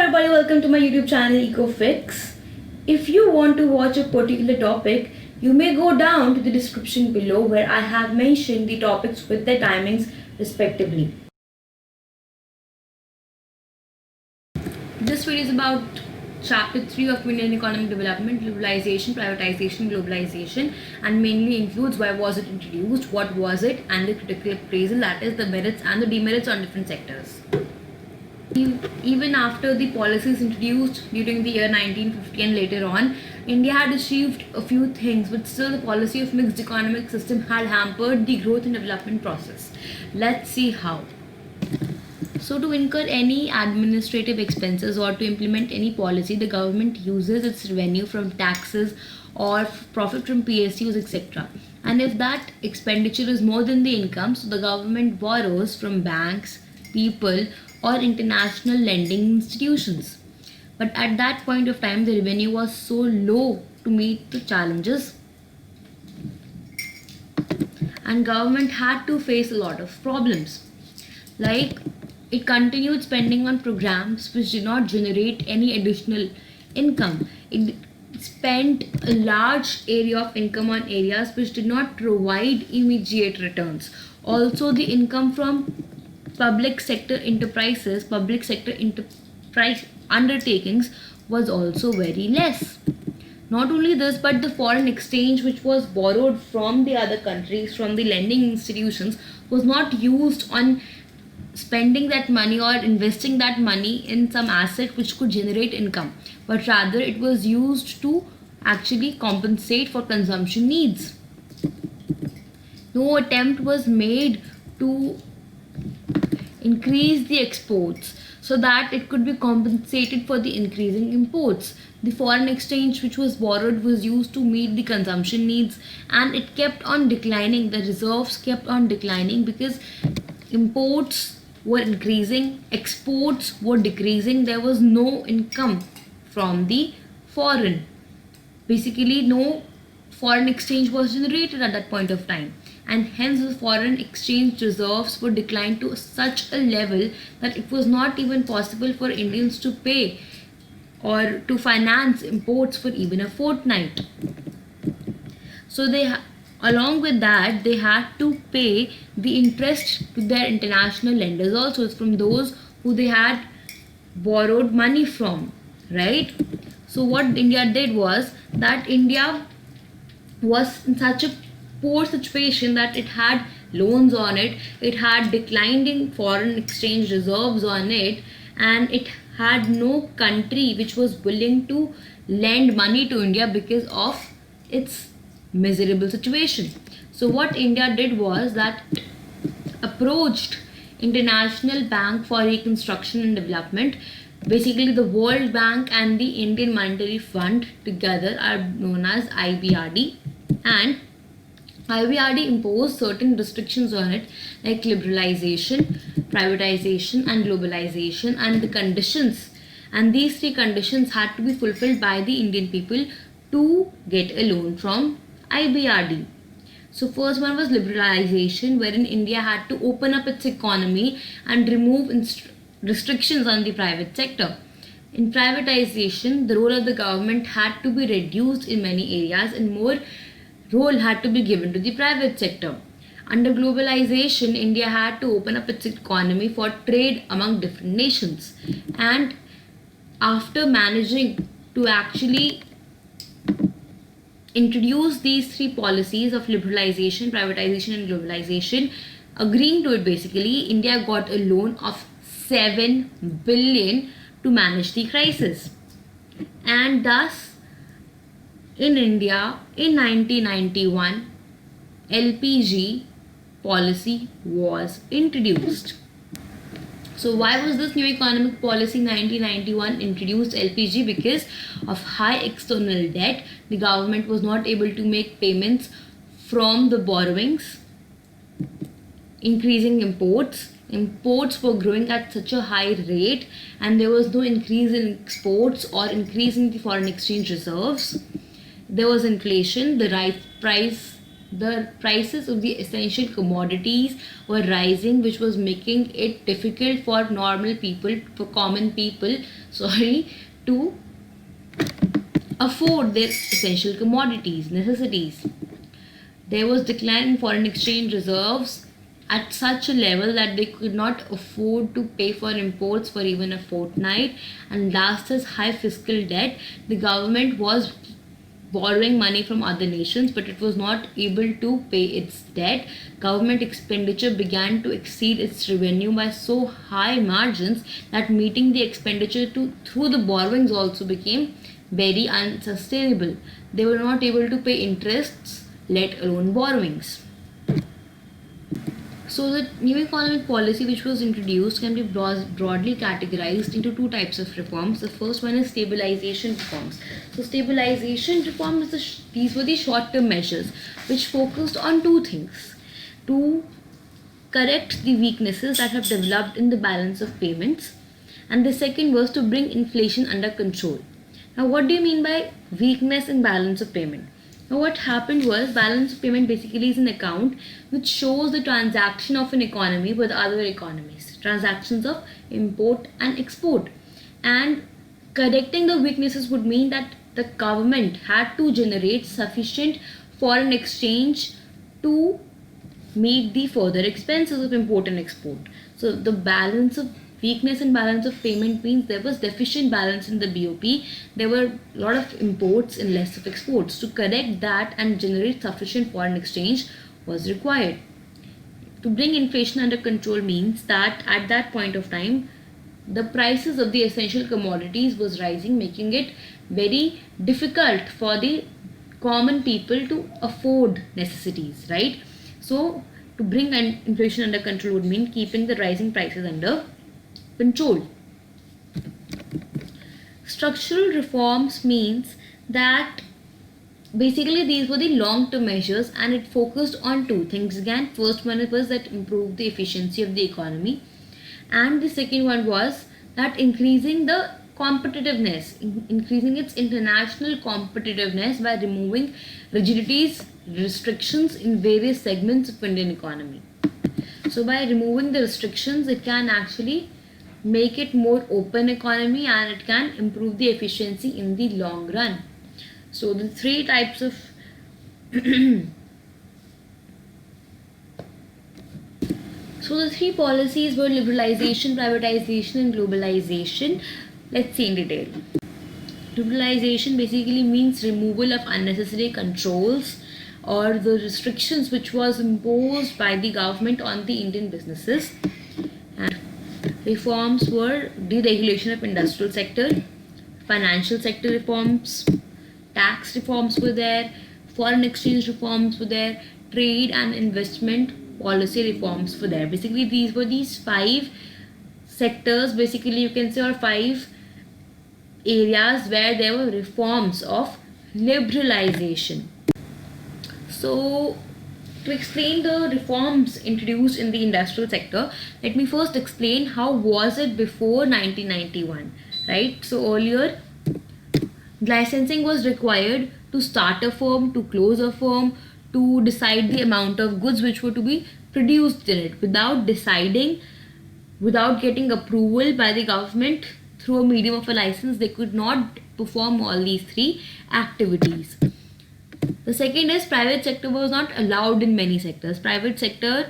everybody, welcome to my YouTube channel EcoFix. If you want to watch a particular topic, you may go down to the description below where I have mentioned the topics with their timings respectively. This video is about Chapter 3 of Indian Economic Development, Liberalization, Privatization, Globalization, and mainly includes why was it introduced, what was it, and the critical appraisal, that is the merits and the demerits on different sectors. Even after the policies introduced during the year 1950 and later on, India had achieved a few things, but still the policy of mixed economic system had hampered the growth and development process. Let's see how. So to incur any administrative expenses or to implement any policy, the government uses its revenue from taxes or profit from PSUs, etc. And if that expenditure is more than the income, so the government borrows from banks, people, or international lending institutions. But at that point of time, the revenue was so low to meet the challenges, and government had to face a lot of problems. Like, it continued spending on programs which did not generate any additional income. It spent a large area of income on areas which did not provide immediate returns. Also, the income from public sector enterprise undertakings was also very less. Not only this, but the foreign exchange which was borrowed from the other countries, from the lending institutions, was not used on spending that money or investing that money in some asset which could generate income, but rather it was used to actually compensate for consumption needs. No attempt was made to increase the exports so that it could be compensated for the increasing imports. The foreign exchange which was borrowed was used to meet the consumption needs, and it kept on declining. The reserves kept on declining because imports were increasing, exports were decreasing. There was no income from the foreign. Basically, no foreign exchange was generated at that point of time, and hence the foreign exchange reserves would decline to such a level that it was not even possible for Indians to pay or to finance imports for even a fortnight. So along with that, they had to pay the interest to their international lenders also, from those who they had borrowed money from, right? So what India did was that India was in such a poor situation that it had loans on it, it had declining foreign exchange reserves on it, and it had no country which was willing to lend money to India because of its miserable situation. So what India did was that approached International Bank for Reconstruction and Development. Basically, the World Bank and the Indian Monetary Fund together are known as IBRD, and IBRD imposed certain restrictions on it, like liberalization, privatization, and globalization, and the conditions. And these three conditions had to be fulfilled by the Indian people to get a loan from IBRD. So first one was liberalization, wherein India had to open up its economy and remove restrictions on the private sector. In privatization, the role of the government had to be reduced in many areas, and more role had to be given to the private sector. Under globalization, India had to open up its economy for trade among different nations. And after managing to actually introduce these three policies of liberalization, privatization, and globalization, agreeing to it, basically, India got a loan of 7 billion to manage the crisis. And thus, in India, in 1991, LPG policy was introduced. So why was this new economic policy 1991 introduced, LPG? Because of high external debt, the government was not able to make payments from the borrowings, increasing imports. Imports were growing at such a high rate, and there was no increase in exports or increase in the foreign exchange reserves. There was inflation, the price the prices of the essential commodities were rising, which was making it difficult for normal people, for common people, sorry, to afford their essential commodities, necessities. There was decline in foreign exchange reserves at such a level that they could not afford to pay for imports for even a fortnight, and last as high fiscal debt. The government was borrowing money from other nations, but it was not able to pay its debt. Government expenditure began to exceed its revenue by so high margins that meeting the expenditure through the borrowings also became very unsustainable. They were not able to pay interests, let alone borrowings. So the new economic policy which was introduced can be broadly categorized into two types of reforms. The first one is stabilization reforms. So stabilization reforms, these were the short-term measures which focused on two things: to correct the weaknesses that have developed in the balance of payments, and the second was to bring inflation under control. Now, what do you mean by weakness in balance of payment? Now, what happened was, balance of payment basically is an account which shows the transaction of an economy with other economies, transactions of import and export. And correcting the weaknesses would mean that the government had to generate sufficient foreign exchange to meet the further expenses of import and export. So the balance of weakness in balance of payment means there was deficient balance in the BOP. There were a lot of imports and less of exports. To correct that and generate sufficient foreign exchange was required. To bring inflation under control means that at that point of time, the prices of the essential commodities was rising, making it very difficult for the common people to afford necessities, right? So to bring inflation under control would mean keeping the rising prices under control. Structural reforms means that basically these were the long-term measures, and it focused on two things again. First one was that improved the efficiency of the economy, and the second one was that increasing the competitiveness, increasing its international competitiveness by removing rigidities, restrictions in various segments of Indian economy. So by removing the restrictions, it can actually make it more open economy, and it can improve the efficiency in the long run. So the three types of so the three policies were liberalization, privatization, and globalization. Let's see in detail. Liberalization basically means removal of unnecessary controls or the restrictions which was imposed by the government on the Indian businesses. And reforms were deregulation of industrial sector, financial sector reforms, tax reforms were there, foreign exchange reforms were there, trade and investment policy reforms were there. Basically, these were these five sectors, basically you can say, or five areas where there were reforms of liberalization. So to explain the reforms introduced in the industrial sector, let me first explain how was it before 1991, right? So earlier, licensing was required to start a firm, to close a firm, to decide the amount of goods which were to be produced in it. Without getting approval by the government through a medium of a license, they could not perform all these three activities. The second is private sector was not allowed in many sectors. Private sector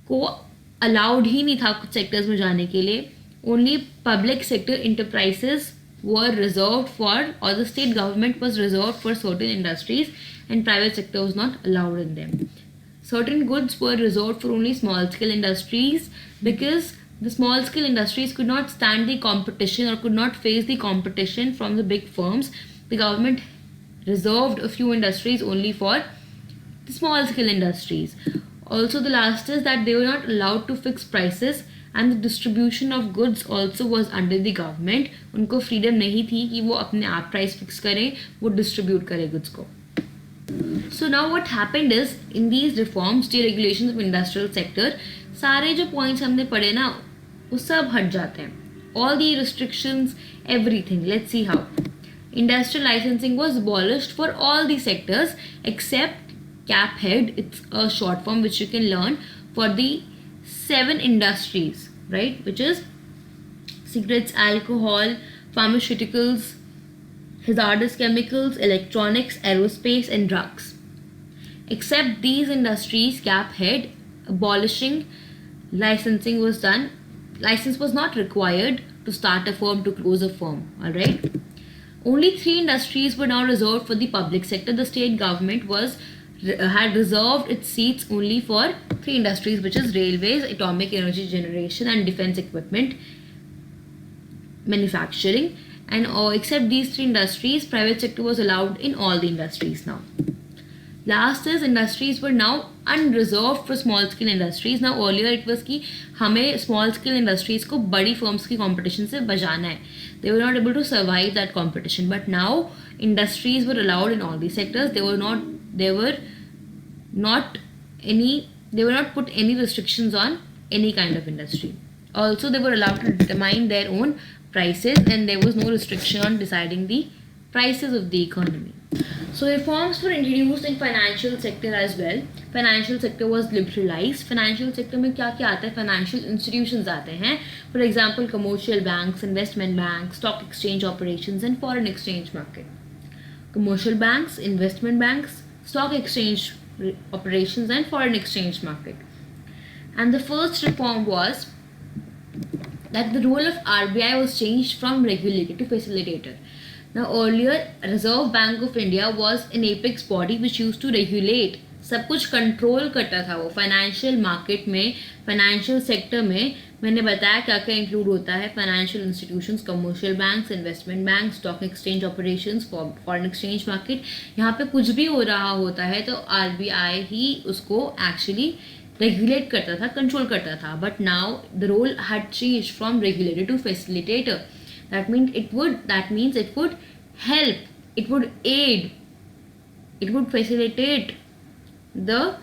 को allowed ही नहीं था कुछ sectors में जाने के लिए. Only public sector enterprises were reserved for, or the state government was reserved for certain industries, and private sector was not allowed in them. Certain goods were reserved for only small scale industries because the small scale industries could not stand the competition or could not face the competition from the big firms. The government reserved a few industries only for the small scale industries. Also, the last is that they were not allowed to fix prices, and the distribution of goods also was under the government. उनको freedom नहीं थी कि वो अपने आप price fix करें, वो distribute करें goods को. So now what happened is, in these reforms, deregulations of industrial sector, सारे जो points हमने पढ़े ना, वो सब हट जाते हैं. All the restrictions, everything. Let's see how. Industrial licensing was abolished for all the sectors except CAPHEAD, it's a short form which you can learn for the 7 industries, right? Which is cigarettes, alcohol, pharmaceuticals, hazardous chemicals, electronics, aerospace, and drugs. Except these industries, CAPHEAD, abolishing licensing was done. License was not required to start a firm, to close a firm, alright? Only 3 industries were now reserved for the public sector. The state government had reserved its seats only for 3 industries, which is railways, atomic energy generation, and defense equipment manufacturing. And except these 3 industries, private sector was allowed in all the industries now. Last is industries were now unreserved for small scale industries. Now earlier it was कि हमें small scale industries को बड़ी firms की competition से बचाना है. They were not able to survive that competition. But now industries were allowed in all these sectors. They were not put any restrictions on any kind of industry. Also, they were allowed to determine their own prices, and there was no restriction on deciding the prices of the economy. So reforms were introduced in financial sector as well. Financial sector was liberalized. Financial sector में क्या क्या आता है? Financial institutions आते हैं. For example, commercial banks, investment banks, stock exchange operations, and foreign exchange market. Commercial banks, investment banks, stock exchange operations, and foreign exchange market. And the first reform was that the role of RBI was changed from regulator to facilitator. Now earlier, Reserve Bank of India was an apex body which used to regulate, सब कुछ control करता था वो financial market में, financial sector में. मैंने बताया क्या क्या इंक्लूड होता है. Financial institutions, commercial banks, investment bank, stock exchange operations, foreign exchange market. यहाँ पे कुछ भी हो रहा होता है तो RBI ही उसको एक्चुअली रेगुलेट करता था, कंट्रोल करता था. But now the role had changed from regulator to facilitator. That means it would help, it would aid, it would facilitate the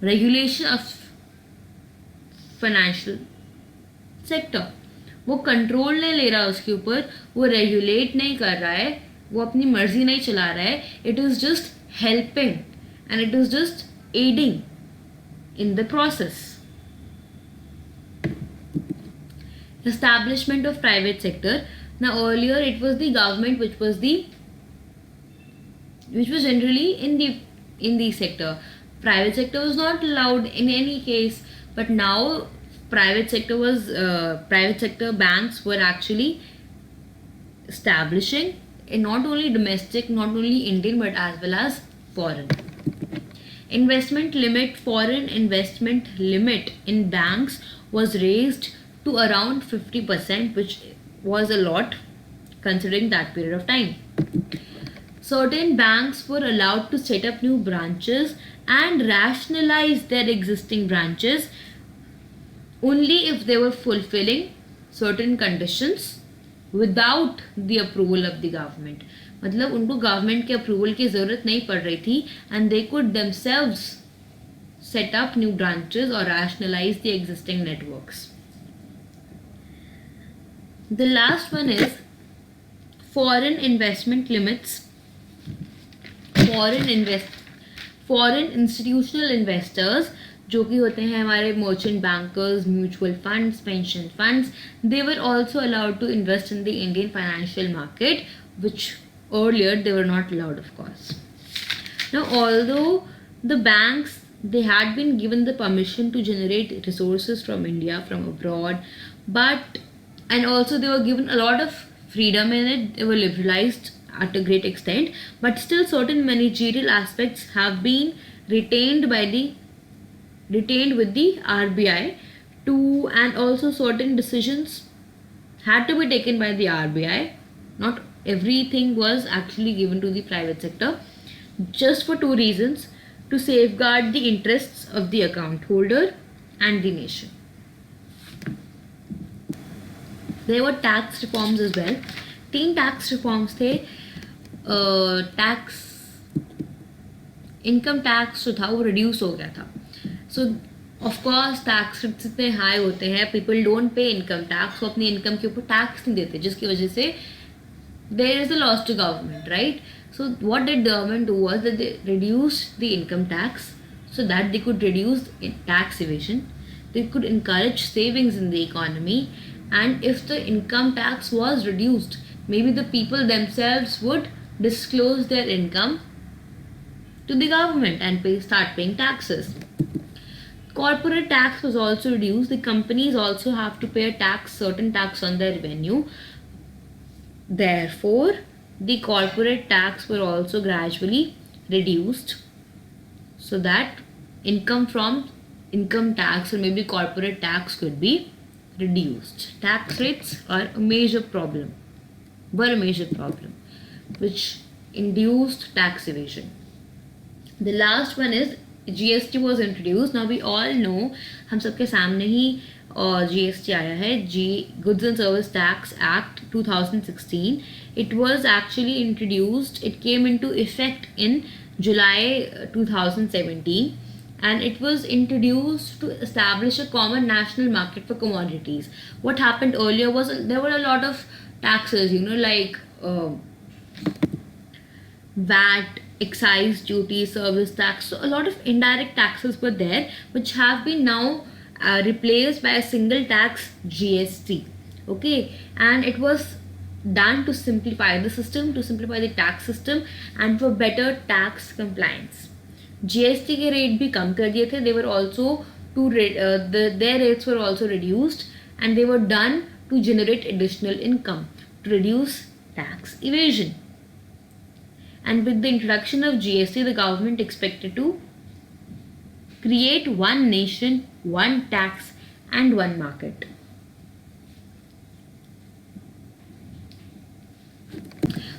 regulation of financial sector. वो कंट्रोल नहीं ले रहा उसके ऊपर, वो रेगुलेट नहीं कर रहा है, वो अपनी मर्जी नहीं चला रहा है. It is just helping and it is just aiding in the process. Establishment of private sector. Now earlier it was the government which was generally in the sector. Private sector was not allowed in any case, but now private sector banks were actually establishing in not only domestic, not only Indian, but as well as foreign. Foreign investment limit in banks was raised to around 50%, which was a lot considering that period of time. Certain banks were allowed to set up new branches and rationalize their existing branches only if they were fulfilling certain conditions without the approval of the government. मतलब उनको government के approval की ज़रूरत नहीं पड़ रही थी, and they could themselves set up new branches or rationalize the existing networks. The last one is foreign investment limits. Foreign institutional investors, जो कि होते हैं हमारे merchant bankers, mutual funds, pension funds, they were also allowed to invest in the Indian financial market, which earlier they were not allowed, of course. Now, although the banks, they had been given the permission to generate resources from India, from abroad, and also they were given a lot of freedom in it. They were liberalized at a great extent, but still certain managerial aspects have been retained with the RBI and also certain decisions had to be taken by the RBI. Not everything was actually given to the private sector, just for 2 reasons: to safeguard the interests of the account holder and the nation. There were tax reforms as well. 3 tax reforms थे. Income tax जो था वो reduce हो गया था. सो of course tax rates इतने high होते हैं, people don't pay income tax, वो अपनी इनकम के ऊपर टैक्स नहीं देते, जिसकी वजह से there is a loss to government, right? So what did government do was that they reduced the income tax so that they could reduce tax evasion, they could encourage savings in the economy, and if the income tax was reduced, maybe the people themselves would disclose their income to the government and start paying taxes. Corporate tax was also reduced. The companies also have to pay a tax, certain tax on their revenue. Therefore, the corporate tax were also gradually reduced so that income from income tax or maybe corporate tax could be reduced. Tax rates are a major problem, were a major problem, which induced tax evasion. The last one is GST was introduced. Now we all know, हम सबके सामने ही GST आया है, Goods and Service Tax Act 2016. It was actually introduced, it came into effect in July 2017, and it was introduced to establish a common national market for commodities. What happened earlier was there were a lot of taxes, like VAT, excise duty, service tax. So a lot of indirect taxes were there, which have been now replaced by a single tax, GST. Okay, and it was done to simplify the system, to simplify the tax system, and for better tax compliance. GST के rate भी कम कर दिए थे. They were also their rates were also reduced, and they were done to generate additional income to reduce tax evasion. And with the introduction of GST, the government expected to create one nation, one tax, and one market.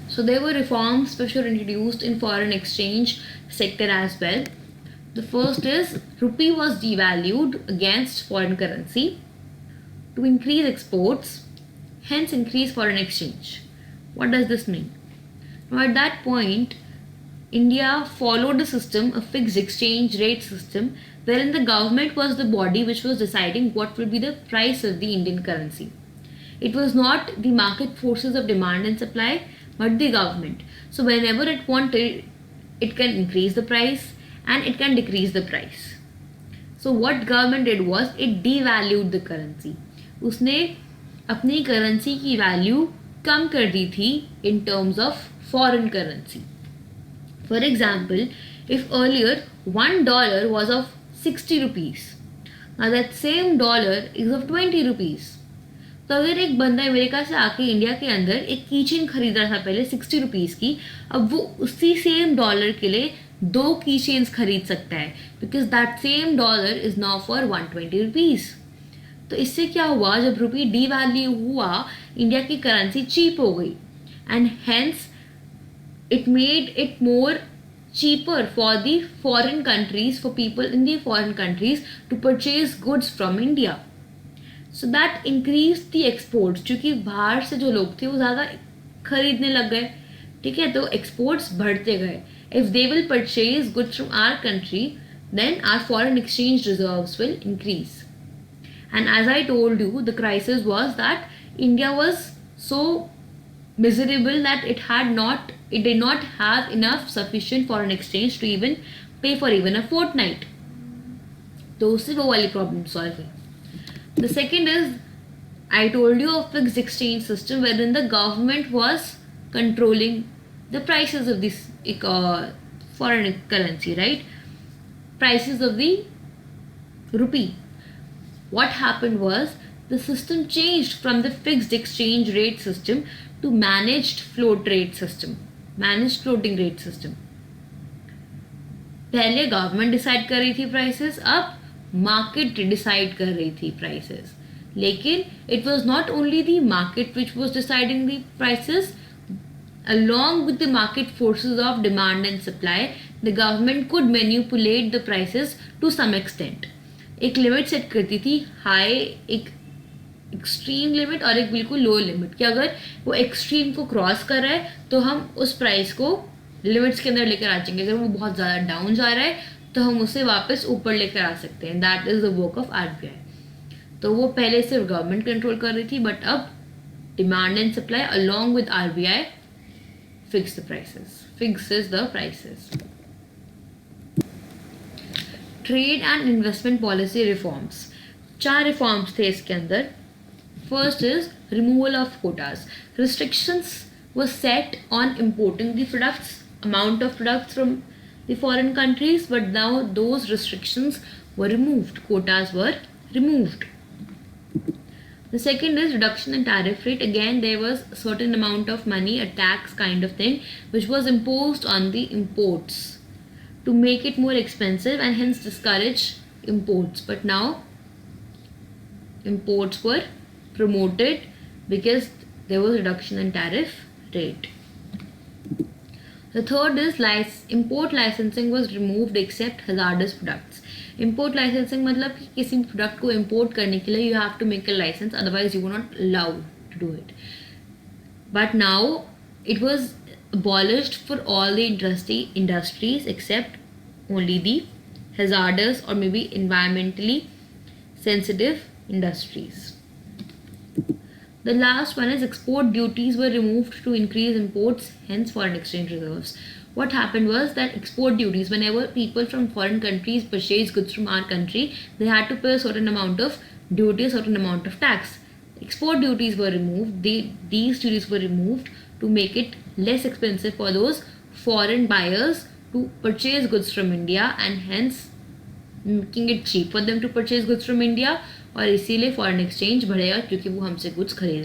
So there were reforms which were introduced in foreign exchange sector as well. The first is rupee was devalued against foreign currency to increase exports, hence increase foreign exchange. What does this mean? Now at that point, India followed a system, a fixed exchange rate system, wherein the government was the body which was deciding what will be the price of the Indian currency. It was not the market forces of demand and supply, but the government. So whenever it wanted, it can increase the price and it can decrease the price. So what government did was it devalued the currency. उसने अपनी currency की value कम कर दी थी in terms of foreign currency. For example, if earlier $1 was of 60 rupees, now that same dollar is of 20 rupees. तो अगर एक बंदा America से आके इंडिया के अंदर एक कीचेन खरीद रहा था पहले 60 रुपीज़ की, अब वो उसी सेम डॉलर के लिए 2 कीचेन्स खरीद सकता है, because that same dollar is now for 120 rupees. तो इससे क्या हुआ, जब रुपी डीवैल्यू हुआ, इंडिया की करेंसी चीप हो गई, and hence it made it more cheaper for the foreign countries, for people in the foreign countries to purchase goods from India. So that increased the exports, क्योंकि बाहर से जो लोग थे वो ज़्यादा खरीदने लग गए. ठीक है, तो exports बढ़ते गए. If they will purchase goods from our country, then our foreign exchange reserves will increase. And as I told you, the crisis was that India was so miserable that it did not have enough sufficient foreign exchange to even pay for even a fortnight. तो उससे वो वाली problem solve है. The second is, I told you, a fixed exchange system wherein the government was controlling the prices of this foreign currency, right? Prices of the rupee. What happened was the system changed from the fixed exchange rate system to managed float rate system, managed floating rate system. पहले government decide कर रही थी prices, अब market decide कर रही थी prices. लेकिन it was not only the market which was deciding the prices. Along with the market forces of demand and supply, the government could manipulate the prices to some extent. एक limit set करती थी, high, एक extreme limit और एक बिल्कुल लो limit, कि अगर वो एक्सट्रीम को क्रॉस कर रहा है तो हम उस प्राइस को लिमिट्स के अंदर लेकर आ जाएंगे. अगर वो बहुत ज़्यादा डाउन जा रहा है तो हम उसे वापस ऊपर लेकर आ सकते हैं. That is the work of RBI. तो वो पहले सिर्फ गवर्नमेंट कंट्रोल कर रही थी, बट अब demand and supply along with RBI fixes the prices. Trade and investment policy reforms, 4 reforms थे इसके अंदर. First is removal of quotas. Restrictions were set on importing the products, amount of products from the foreign countries, but now those restrictions were removed, quotas were removed. The second is reduction in tariff rate. Again, there was a certain amount of money, a tax kind of thing, which was imposed on the imports to make it more expensive and hence discourage imports. But now imports were promoted because there was reduction in tariff rate. The third is import licensing was removed except hazardous products. Import licensing मतलब कि किसी product को import करने के लिए you have to make a license, otherwise you were not allowed to do it. But now it was abolished for all the industries except only the hazardous or maybe environmentally sensitive industries. The last one is export duties were removed to increase imports, hence foreign exchange reserves. What happened was that export duties, whenever people from foreign countries purchase goods from our country, they had to pay a certain amount of duty, a certain amount of tax. Export duties were removed. These duties were removed to make it less expensive for those foreign buyers to purchase goods from India and hence making it cheap for them to purchase goods from India. और इसीलिए foreign exchange बढ़ेगा क्योंकि वो हमसे goods खरीद